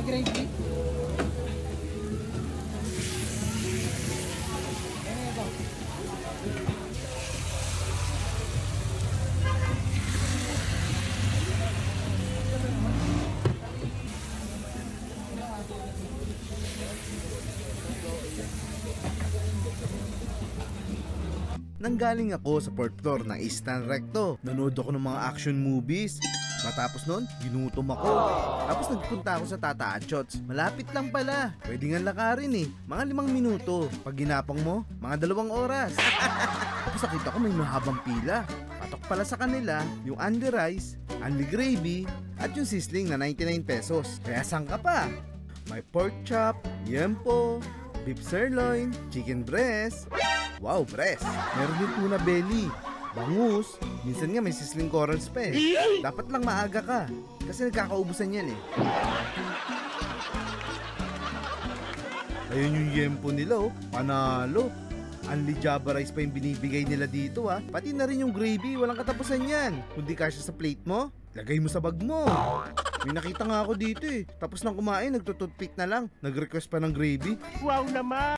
gravy. Nanggaling ako sa 4th floor ng Eastern Recto. Nanood ako ng mga action movies. Matapos nun, ginutom ako. Tapos nagpunta ako sa Tata Achots. Malapit lang pala. Pwede nga lakarin eh. Mga 5 minuto. Pag ginapang mo, mga 2 oras. Tapos nakita ko may mahabang pila. Patok pala sa kanila yung only rice, only gravy, at yung sizzling na 99 pesos. Kaya saan ka pa? May pork chop, yempo, beef sirloin, chicken breast. Wow, breast. Meron din tuna belly, bangus, minsan nga may sizzling corals pa eh. Dapat lang maaga ka, kasi nagkakaubusan yan eh. Ayun yung yempo nila oh, panalo. Only Java rice pa yung binibigay nila dito ah. Pati na rin yung gravy, walang katapusan yan. Kung di kasya sa plate mo, lagay mo sa bag mo. May nakita nga ako dito eh. Tapos nang kumain, nagtututpick na lang. Nag-request pa ng gravy. Wow naman!